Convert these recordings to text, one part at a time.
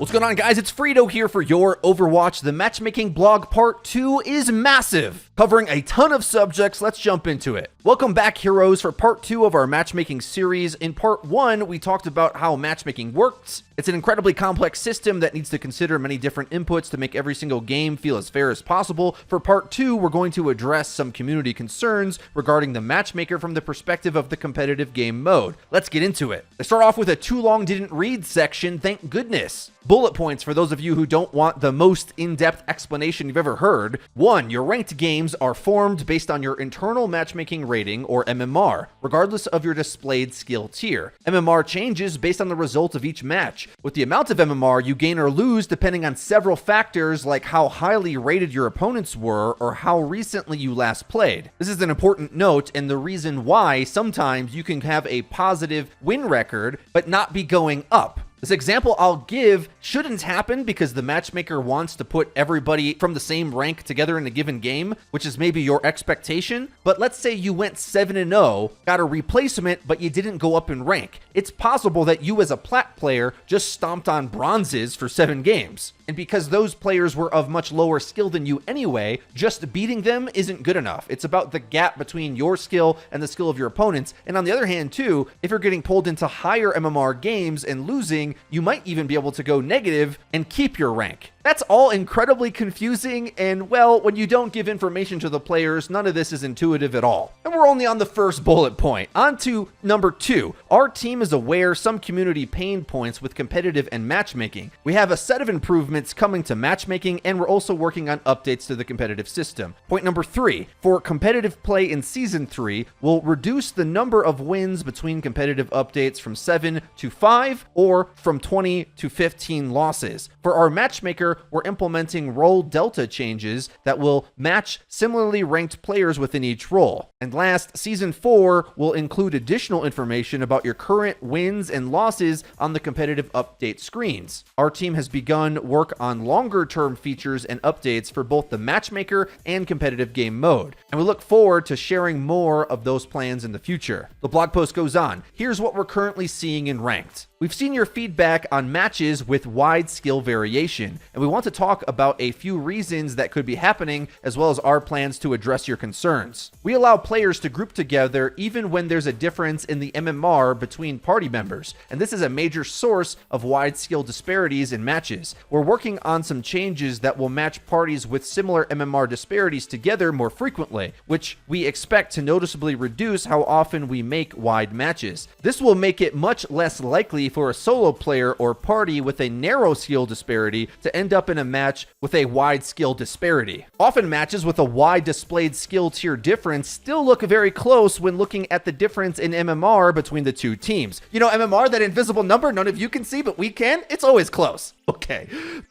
What's going on, guys? It's Frito here for your Overwatch. The matchmaking blog part 2 is massive, covering a ton of subjects. Let's jump into it. Welcome back, heroes, for part 2 of our matchmaking series. In part 1, we talked about how matchmaking works. It's an incredibly complex system that needs to consider many different inputs to make every single game feel as fair as possible. For part 2, we're going to address some community concerns regarding the matchmaker from the perspective of the competitive game mode. Let's get into it. I start off with a too long didn't read section, thank goodness. Bullet points for those of you who don't want the most in-depth explanation you've ever heard. 1. Your ranked games are formed based on your internal matchmaking rating, or MMR, regardless of your displayed skill tier. MMR changes based on the result of each match, with the amount of MMR you gain or lose depending on several factors like how highly rated your opponents were or how recently you last played. This is an important note and the reason why sometimes you can have a positive win record but not be going up. This example I'll give shouldn't happen because the matchmaker wants to put everybody from the same rank together in a given game, which is maybe your expectation. But let's say you went 7-0, got a replacement, but you didn't go up in rank. It's possible that you as a plat player just stomped on bronzes for 7 games. And because those players were of much lower skill than you anyway, just beating them isn't good enough. It's about the gap between your skill and the skill of your opponents. And on the other hand, too, if you're getting pulled into higher MMR games and losing, you might even be able to go negative and keep your rank. That's all incredibly confusing, and well, when you don't give information to the players, none of this is intuitive at all. And we're only on the first bullet point. On to number 2. Our team is aware some community pain points with competitive and matchmaking. We have a set of improvements coming to matchmaking, and we're also working on updates to the competitive system. Point number 3. For competitive play in Season 3, we'll reduce the number of wins between competitive updates from 7 to 5, or from 20 to 15 losses. For our matchmaker, we're implementing role delta changes that will match similarly ranked players within each role. And last, Season 4 will include additional information about your current wins and losses on the competitive update screens. Our team has begun work on longer-term features and updates for both the matchmaker and competitive game mode, and we look forward to sharing more of those plans in the future. The blog post goes on. Here's what we're currently seeing in ranked. We've seen your feedback on matches with wide skill variation, and we want to talk about a few reasons that could be happening, as well as our plans to address your concerns. We allow players to group together even when there's a difference in the MMR between party members, and this is a major source of wide skill disparities in matches. We're working on some changes that will match parties with similar MMR disparities together more frequently, which we expect to noticeably reduce how often we make wide matches. This will make it much less likely for a solo player or party with a narrow skill disparity to end up in a match with a wide skill disparity. Often matches with a wide displayed skill tier difference still look very close when looking at the difference in MMR between the two teams. You know, MMR, that invisible number none of you can see, but we can? It's always close. Okay.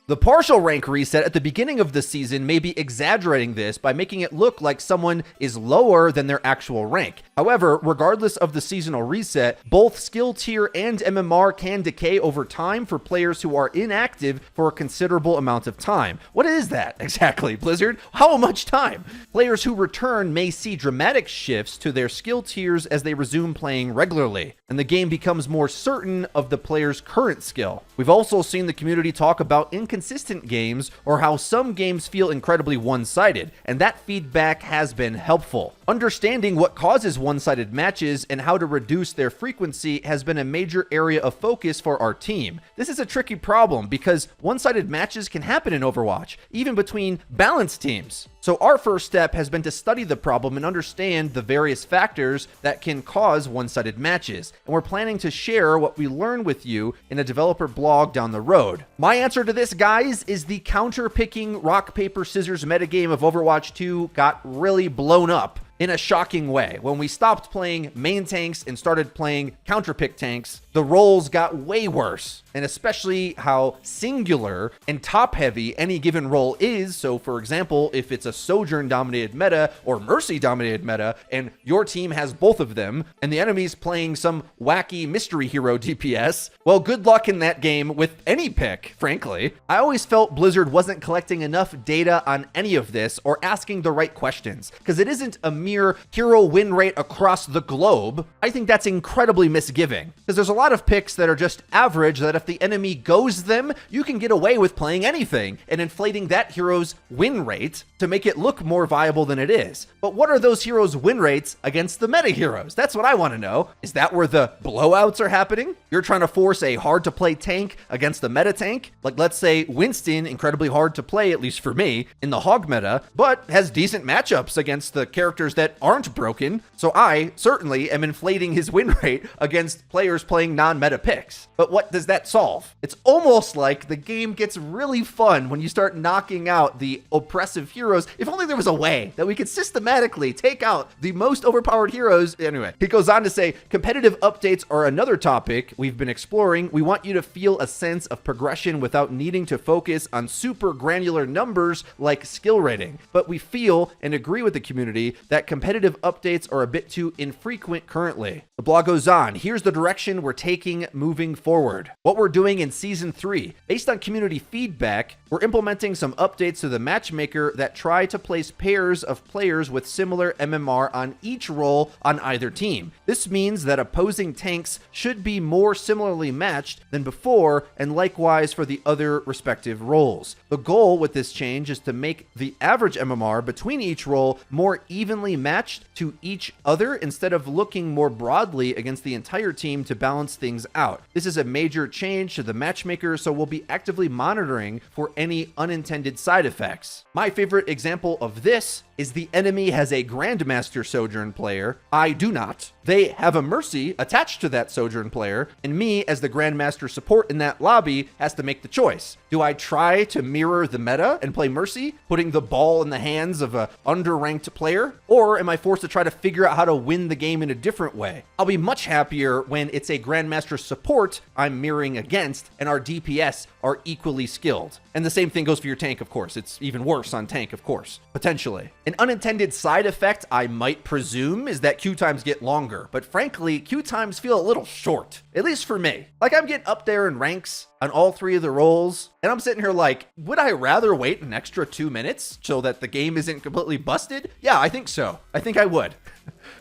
The partial rank reset at the beginning of the season may be exaggerating this by making it look like someone is lower than their actual rank. However, regardless of the seasonal reset, both skill tier and MMR can decay over time for players who are inactive for a considerable amount of time. What is that exactly, Blizzard? How much time? Players who return may see dramatic shifts to their skill tiers as they resume playing regularly, and the game becomes more certain of the player's current skill. We've also seen the community talk about inconsistent games or how some games feel incredibly one-sided, and that feedback has been helpful. Understanding what causes one-sided matches and how to reduce their frequency has been a major area of focus for our team. This is a tricky problem because one-sided matches can happen in Overwatch, even between balanced teams. So our first step has been to study the problem and understand the various factors that can cause one-sided matches. And we're planning to share what we learn with you in a developer blog down the road. My answer to this, guys, is the counter-picking rock, paper, scissors metagame of Overwatch 2 got really blown up in a shocking way. When we stopped playing main tanks and started playing counterpick tanks, the roles got way worse, and especially how singular and top-heavy any given role is. So, for example, if it's a Sojourn-dominated meta or Mercy-dominated meta, and your team has both of them, and the enemy's playing some wacky mystery hero DPS, well, good luck in that game with any pick, frankly. I always felt Blizzard wasn't collecting enough data on any of this or asking the right questions, because it isn't a mere premier hero win rate across the globe, I think that's incredibly misgiving. Because there's a lot of picks that are just average that if the enemy goes them, you can get away with playing anything and inflating that hero's win rate to make it look more viable than it is. But what are those heroes' win rates against the meta heroes? That's what I want to know. Is that where the blowouts are happening? You're trying to force a hard to play tank against the meta tank? Like, let's say Winston, incredibly hard to play, at least for me, in the hog meta, but has decent matchups against the characters that aren't broken. So I certainly am inflating his win rate against players playing non-meta picks. But what does that solve? It's almost like the game gets really fun when you start knocking out the oppressive heroes. If only there was a way that we could systematically take out the most overpowered heroes. Anyway, he goes on to say, competitive updates are another topic we've been exploring. We want you to feel a sense of progression without needing to focus on super granular numbers like skill rating. But we feel and agree with the community that competitive updates are a bit too infrequent currently. The blog goes on, here's the direction we're taking moving forward. What we're doing in Season 3. Based on community feedback, we're implementing some updates to the matchmaker that try to place pairs of players with similar MMR on each role on either team. This means that opposing tanks should be more similarly matched than before, and likewise for the other respective roles. The goal with this change is to make the average MMR between each role more evenly matched to each other instead of looking more broadly against the entire team to balance things out. This is a major change to the matchmaker, so we'll be actively monitoring for any unintended side effects. My favorite example of this is the enemy has a Grandmaster Sojourn player. I do not. They have a Mercy attached to that Sojourn player, and me as the Grandmaster support in that lobby has to make the choice. Do I try to mirror the meta and play Mercy, putting the ball in the hands of a underranked player? Or am I forced to try to figure out how to win the game in a different way? I'll be much happier when it's a Grandmaster support I'm mirroring against and our DPS are equally skilled. And the same thing goes for your tank, of course. It's even worse on tank, of course, potentially. An unintended side effect I might presume is that queue times get longer, but frankly, queue times feel a little short, at least for me. Like, I'm getting up there in ranks on all three of the roles, and I'm sitting here like, would I rather wait an extra 2 minutes so that the game isn't completely busted? Yeah, I think so. I think I would.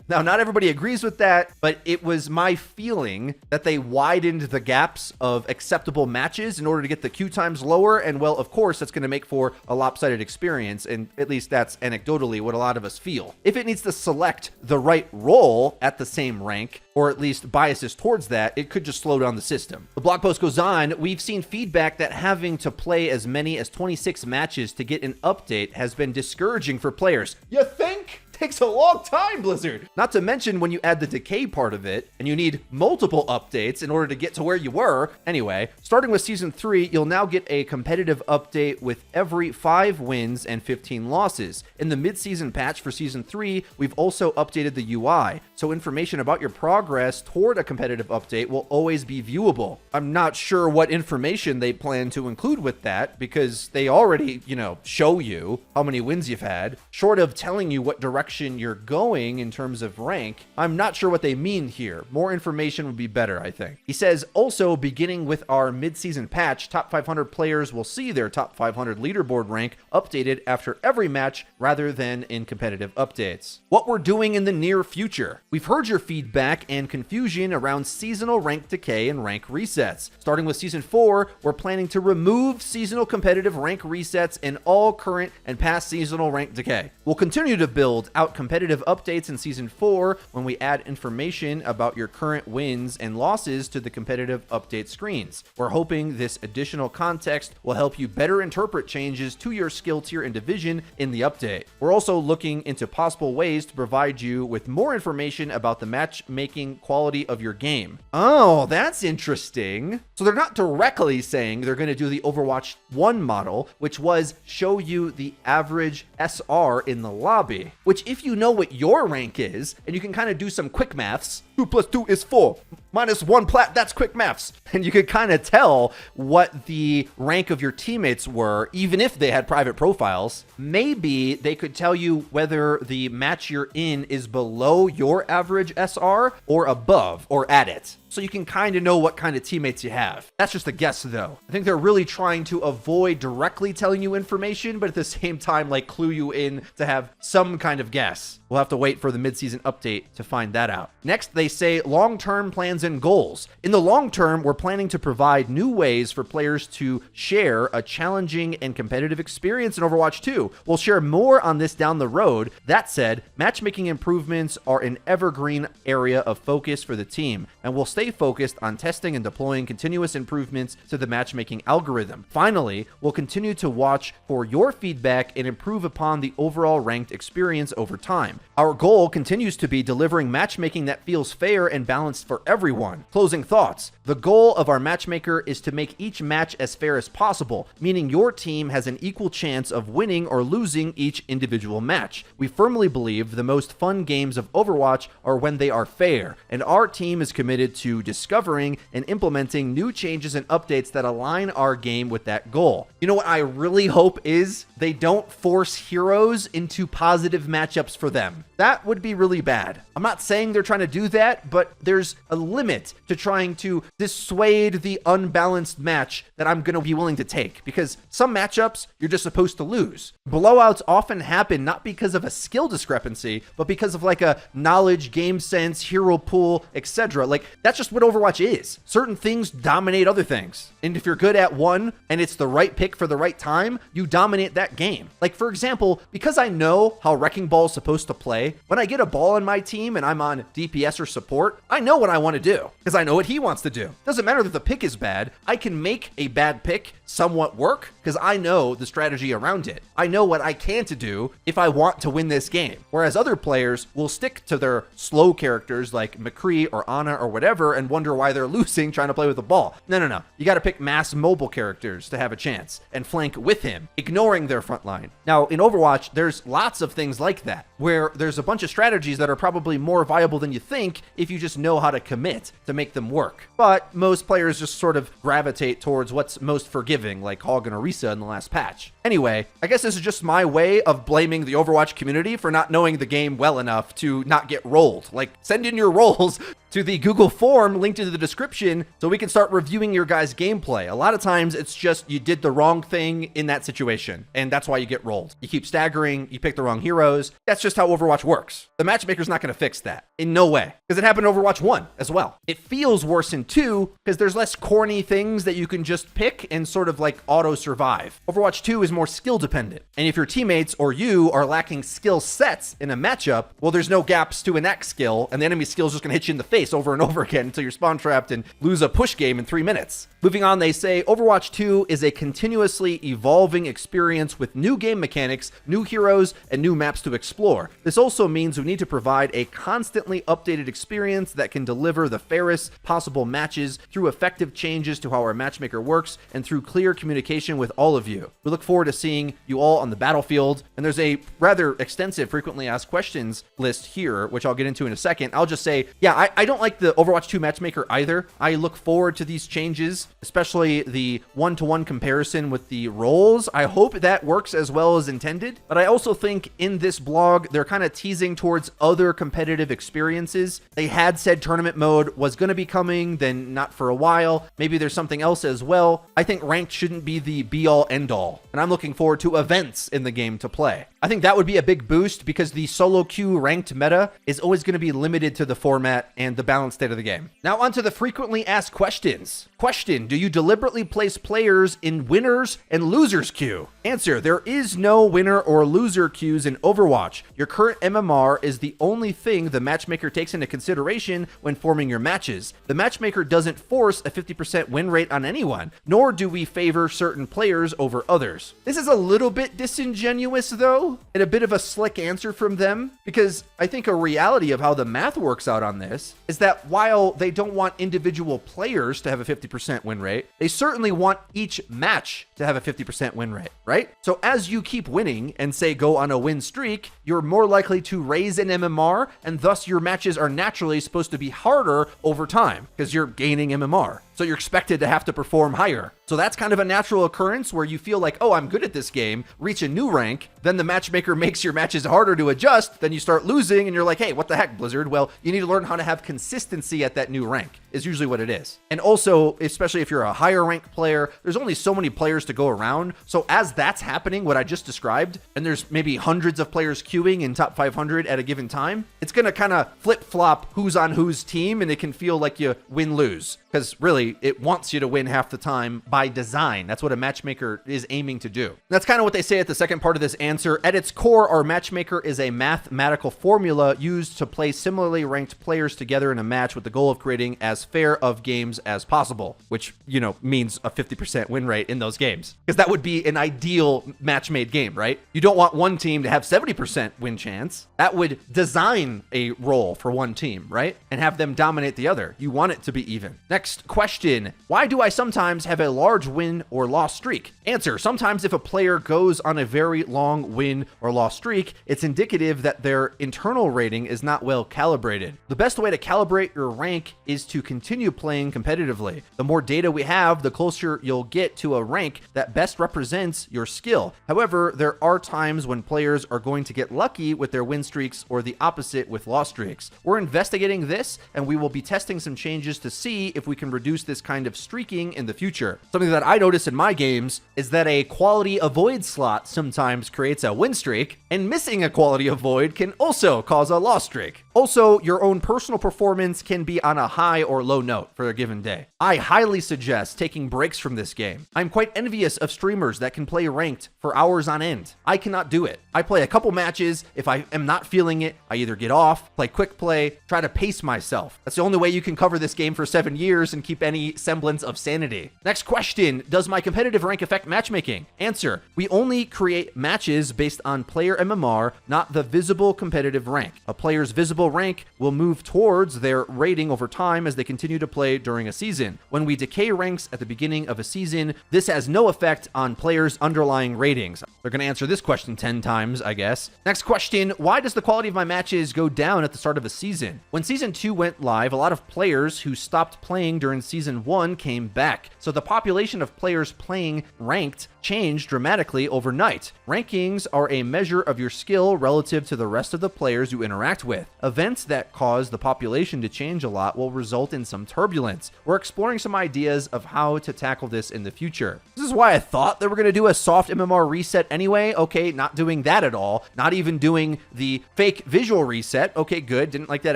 Now, not everybody agrees with that, but it was my feeling that they widened the gaps of acceptable matches in order to get the queue times lower. And well, of course, that's going to make for a lopsided experience. And at least that's anecdotally what a lot of us feel. If it needs to select the right role at the same rank, or at least biases towards that, it could just slow down the system. The blog post goes on, we've seen feedback that having to play as many as 26 matches to get an update has been discouraging for players. You think? Takes a long time, Blizzard. Not to mention when you add the decay part of it, and you need multiple updates in order to get to where you were. Anyway, starting with Season 3, you'll now get a competitive update with every 5 wins and 15 losses. In the mid-season patch for Season 3, we've also updated the UI, so information about your progress toward a competitive update will always be viewable. I'm not sure what information they plan to include with that, because they already, show you how many wins you've had. Short of telling you what direction you're going in terms of rank, I'm not sure what they mean here. More information would be better, I think. He says, also beginning with our mid-season patch, top 500 players will see their top 500 leaderboard rank updated after every match rather than in competitive updates. What we're doing in the near future. We've heard your feedback and confusion around seasonal rank decay and rank resets. Starting with Season 4, we're planning to remove seasonal competitive rank resets in all current and past seasonal rank decay. We'll continue to build out competitive updates in Season 4 when we add information about your current wins and losses to the competitive update screens. We're hoping this additional context will help you better interpret changes to your skill tier and division in the update. We're also looking into possible ways to provide you with more information about the matchmaking quality of your game. Oh, that's interesting. So they're not directly saying they're going to do the Overwatch 1 model, which was show you the average SR in the lobby, which if you know what your rank is, and you can kind of do some quick maths, 2 plus 2 is 4, minus 1 plat, that's quick maths. And you could kind of tell what the rank of your teammates were, even if they had private profiles. Maybe they could tell you whether the match you're in is below your average SR or above or at it. So you can kind of know what kind of teammates you have. That's just a guess though. I think they're really trying to avoid directly telling you information, but at the same time, like clue you in to have some kind of guess. We'll have to wait for the mid-season update to find that out. Next, they say long-term plans and goals. In the long term, we're planning to provide new ways for players to share a challenging and competitive experience in Overwatch 2. We'll share more on this down the road. That said, matchmaking improvements are an evergreen area of focus for the team, and we'll stay focused on testing and deploying continuous improvements to the matchmaking algorithm. Finally, we'll continue to watch for your feedback and improve upon the overall ranked experience over time. Our goal continues to be delivering matchmaking that feels fair and balanced for everyone. Closing thoughts. The goal of our matchmaker is to make each match as fair as possible, meaning your team has an equal chance of winning or losing each individual match. We firmly believe the most fun games of Overwatch are when they are fair, and our team is committed to discovering and implementing new changes and updates that align our game with that goal. You know what I really hope is they don't force heroes into positive matchups for them. That would be really bad. I'm not saying they're trying to do that, but there's a limit to trying to dissuade the unbalanced match that I'm going to be willing to take, because some matchups you're just supposed to lose. Blowouts often happen not because of a skill discrepancy, but because of like a knowledge, game sense, hero pool, etc. Like, that's just what Overwatch is. Certain things dominate other things. And if you're good at one and it's the right pick for the right time, you dominate that game. Like, for example, because I know how Wrecking Ball is supposed to play, when I get a ball on my team and I'm on DPS or support, I know what I want to do because I know what he wants to do. Doesn't matter that the pick is bad. I can make a bad pick somewhat work because I know the strategy around it. I know what I can't do if I want to win this game. Whereas other players will stick to their slow characters like McCree or Ana or whatever and wonder why they're losing trying to play with the ball. No. You got to pick mass mobile characters to have a chance and flank with him, ignoring their front line. Now, in Overwatch, there's lots of things like that, where there's a bunch of strategies that are probably more viable than you think if you just know how to commit to make them work. But most players just sort of gravitate towards what's most forgiving, like Hog and Orisa in the last patch. Anyway, I guess this is just my way of blaming the Overwatch community for not knowing the game well enough to not get rolled. Like, send in your rolls to the Google form linked in the description so we can start reviewing your guys' gameplay. A lot of times it's just you did the wrong thing in that situation, and that's why you get rolled. You keep staggering, you pick the wrong heroes. That's just how Overwatch works. The matchmaker's not going to fix that. In no way. Because it happened in Overwatch 1 as well. It feels worse in 2 because there's less corny things that you can just pick and sort of like auto-survive. Overwatch 2 is more skill dependent. And if your teammates or you are lacking skill sets in a matchup, well, there's no gaps to enact skill, and the enemy skill is just going to hit you in the face over and over again until you're spawn trapped and lose a push game in 3 minutes. Moving on, they say Overwatch 2 is a continuously evolving experience with new game mechanics, new heroes, and new maps to explore. This also means we need to provide a constantly updated experience that can deliver the fairest possible matches through effective changes to how our matchmaker works and through clear communication with all of you. We look forward to seeing you all on the battlefield, and there's a rather extensive frequently asked questions list here, which I'll get into in a second. I'll just say, yeah, I don't like the Overwatch 2 matchmaker either. I look forward to these changes, especially the one-to-one comparison with the roles. I hope that works as well as intended, but I also think in this blog, they're kind of teasing towards other competitive experiences. They had said tournament mode was going to be coming, then not for a while. Maybe there's something else as well. I think ranked shouldn't be the be-all, end-all, and I'm looking forward to events in the game to play. I think that would be a big boost because the solo queue ranked meta is always going to be limited to the format and the balanced state of the game. Now onto the frequently asked questions. Question: do you deliberately place players in winners and losers queue? Answer: there is no winner or loser queues in Overwatch. Your current MMR is the only thing the matchmaker takes into consideration when forming your matches. The matchmaker doesn't force a 50% win rate on anyone, nor do we favor certain players over others. This is a little bit disingenuous though, and a bit of a slick answer from them, because I think a reality of how the math works out on this is that while they don't want individual players to have a 50% win rate, they certainly want each match to have a 50% win rate, right? So as you keep winning and say go on a win streak, you're more likely to raise an MMR, and thus your matches are naturally supposed to be harder over time because you're gaining MMR. So you're expected to have to perform higher. So that's kind of a natural occurrence where you feel like, oh, I'm good at this game, reach a new rank, then the matchmaker makes your matches harder to adjust, then you start losing and you're like, hey, what the heck, Blizzard? Well, you need to learn how to have consistency at that new rank. is usually what it is. And also, especially if you're a higher ranked player, there's only so many players to go around. So as that's happening, what I just described, and there's maybe hundreds of players queuing in top 500 at a given time, it's going to kind of flip-flop who's on whose team, and it can feel like you win-lose. Because really, it wants you to win half the time by design. That's what a matchmaker is aiming to do. That's kind of what they say at the second part of this answer. At its core, our matchmaker is a mathematical formula used to place similarly ranked players together in a match with the goal of creating as fair of games as possible, which, means a 50% win rate in those games. Because that would be an ideal match-made game, right? You don't want one team to have 70% win chance. That would design a role for one team, right? And have them dominate the other. You want it to be even. Next question. Why do I sometimes have a large win or loss streak? Answer. Sometimes if a player goes on a very long win or loss streak, it's indicative that their internal rating is not well calibrated. The best way to calibrate your rank is to continue playing competitively. The more data we have, the closer you'll get to a rank that best represents your skill. However, there are times when players are going to get lucky with their win streaks or the opposite with loss streaks. We're investigating this, and we will be testing some changes to see if we can reduce this kind of streaking in the future. Something that I notice in my games is that a quality avoid slot sometimes creates a win streak, and missing a quality avoid can also cause a loss streak. Also, your own personal performance can be on a high or low note for a given day. I highly suggest taking breaks from this game. I'm quite envious of streamers that can play ranked for hours on end. I cannot do it. I play a couple matches. If I am not feeling it, I either get off, play quick play, try to pace myself. That's the only way you can cover this game for 7 years and keep any semblance of sanity. Next question. Does my competitive rank affect matchmaking? Answer. We only create matches based on player MMR, not the visible competitive rank. A player's visible rank will move towards their rating over time as they continue to play during a season. When we decay ranks at the beginning of a season, this has no effect on players' underlying ratings. They're going to answer this question 10 times, I guess. Next question. Why does the quality of my matches go down at the start of a season? When Season 2 went live, a lot of players who stopped playing during Season 1 came back. So the population of players playing ranked changed dramatically overnight. Rankings are a measure of your skill relative to the rest of the players you interact with. Events that cause the population to change a lot will result in some turbulence. We're exploring some ideas of how to tackle this in the future. This is why I thought they were going to do a soft MMR reset anyway. Okay, not doing that at all. Not even doing the fake visual reset. Okay, good. Didn't like that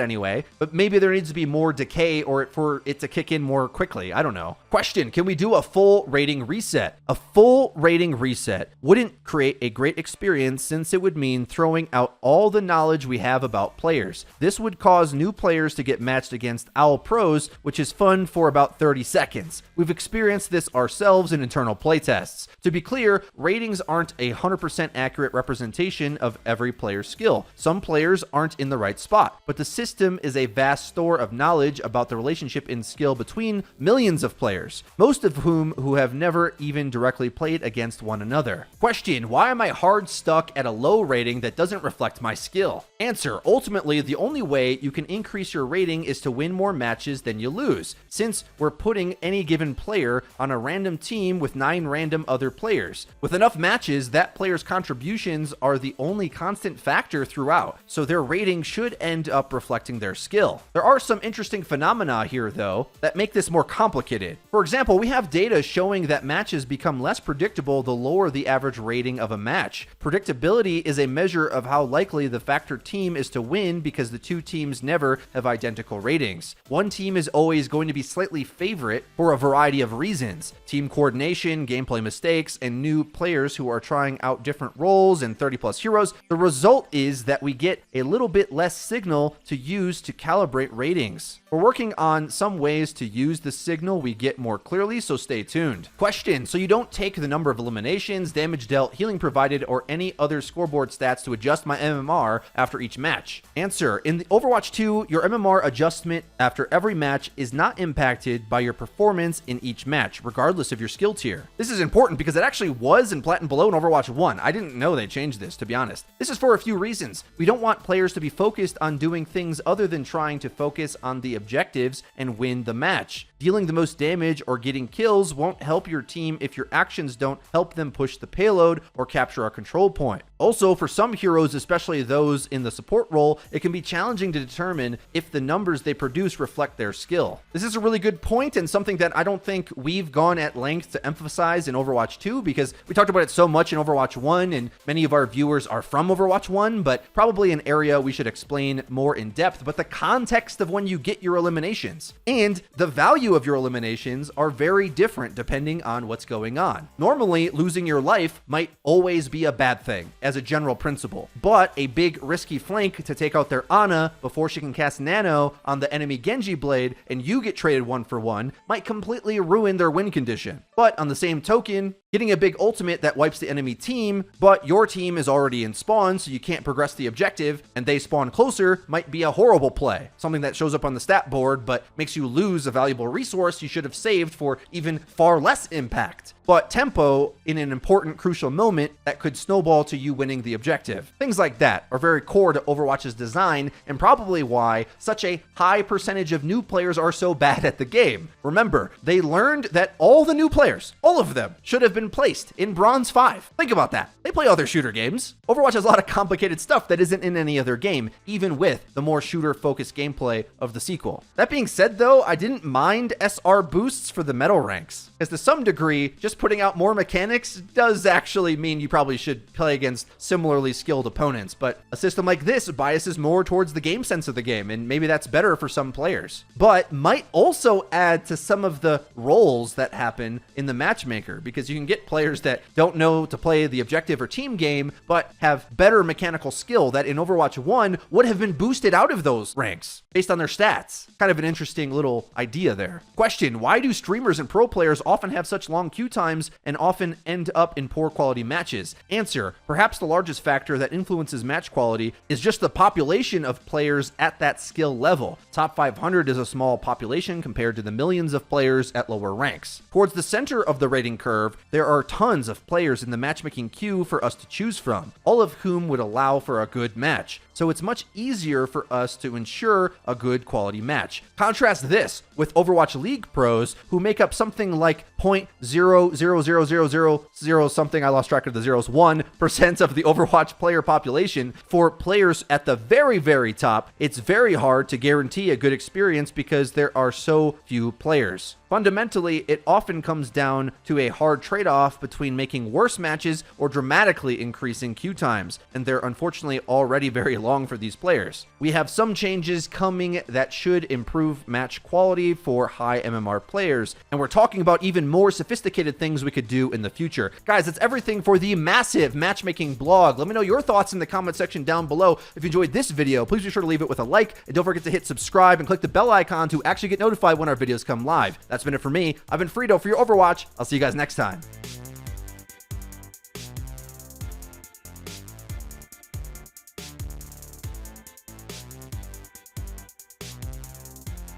anyway. But maybe there needs to be more decay or for it to kick in more quickly. I don't know. Question. Can we do a full rating reset? A full rating reset wouldn't create a great experience since it would mean throwing out all the knowledge we have about players. This would cause new players to get matched against Owl Pros, which is fun for about 30 seconds. We've experienced this ourselves in internal playtests. To be clear, ratings aren't a 100% accurate representation of every player's skill. Some players aren't in the right spot, but the system is a vast store of knowledge about the relationship in skill between millions of players, most of whom who have never even directly played against one another. Question. Why am I hard stuck at a low rating that doesn't reflect my skill? Answer. Ultimately, the only way you can increase your rating is to win more matches than you lose, since we're putting any given player on a random team with 9 random other players. With enough matches, that player's contributions are the only constant factor throughout, so their rating should end up reflecting their skill. There are some interesting phenomena here, though, that make this more complicated. For example, we have data showing that matches become less predictable the lower the average rating of a match. Predictability is a measure of how likely the factor team is to win because the two teams never have identical ratings. One team is always going to be slightly favorite for a variety of reasons: team coordination, gameplay mistakes, and new players who are trying out different roles and 30+ heroes. The result is that we get a little bit less signal to use to calibrate ratings. We're working on some ways to use the signal we get more clearly, so stay tuned. Question. So you don't take the number of eliminations, damage dealt, healing provided, or any other scoreboard stats to adjust my MMR after each match? Answer. In the Overwatch 2, your MMR adjustment after every match is not impacted by your performance in each match, regardless of your skill tier. This is important because it actually was in Platinum Below in Overwatch 1. I didn't know they changed this, to be honest. This is for a few reasons. We don't want players to be focused on doing things other than trying to focus on the objectives and win the match. dealing the most damage or getting kills won't help your team if your actions don't help them push the payload or capture a control point. Also, for some heroes, especially those in the support role, it can be challenging to determine if the numbers they produce reflect their skill. This is a really good point and something that I don't think we've gone at length to emphasize in Overwatch 2, because we talked about it so much in Overwatch 1 and many of our viewers are from Overwatch 1, but probably an area we should explain more in depth. But the context of when you get your eliminations and the value of your eliminations are very different depending on what's going on. Normally, losing your life might always be a bad thing as a general principle, but a big risky flank to take out their Ana before she can cast Nano on the enemy Genji blade and you get traded 1-for-1 might completely ruin their win condition. But on the same token, getting a big ultimate that wipes the enemy team, but your team is already in spawn, so you can't progress the objective, and they spawn closer, might be a horrible play. Something that shows up on the stat board, but makes you lose a valuable resource you should have saved for even far less impact. But tempo in an important, crucial moment that could snowball to you winning the objective. Things like that are very core to Overwatch's design, and probably why such a high percentage of new players are so bad at the game. Remember, they learned that all the new players, all of them, should have been placed in Bronze 5. Think about that. They play other shooter games. Overwatch has a lot of complicated stuff that isn't in any other game, even with the more shooter-focused gameplay of the sequel. That being said, though, I didn't mind SR boosts for the medal ranks, as to some degree, just putting out more mechanics does actually mean you probably should play against similarly skilled opponents, but a system like this biases more towards the game sense of the game, and maybe that's better for some players, but might also add to some of the roles that happen in the matchmaker, because you can get players that don't know to play the objective or team game, but have better mechanical skill that in Overwatch 1 would have been boosted out of those ranks based on their stats. Kind of an interesting little idea there. Question: why do streamers and pro players often have such long queue times and often end up in poor quality matches? Answer: perhaps the largest factor that influences match quality is just the population of players at that skill level. Top 500 is a small population compared to the millions of players at lower ranks. Towards the center of the rating curve, there are tons of players in the matchmaking queue for us to choose from, all of whom would allow for a good match. So it's much easier for us to ensure a good quality match. Contrast this with Overwatch League pros, who make up something like 0.00000 something, I lost track of the zeros, 1% of the Overwatch player population. For players at the very, very top, it's very hard to guarantee a good experience because there are so few players. Fundamentally, it often comes down to a hard trade-off between making worse matches or dramatically increasing queue times, and they're unfortunately already very long for these players. We have some changes coming that should improve match quality for high MMR players, and we're talking about even more sophisticated things we could do in the future. Guys, that's everything for the massive matchmaking blog. Let me know your thoughts in the comment section down below. If you enjoyed this video, please be sure to leave it with a like, and don't forget to hit subscribe and click the bell icon to actually get notified when our videos come live. That's been it for me. I've been Frito for your Overwatch. I'll see you guys next time.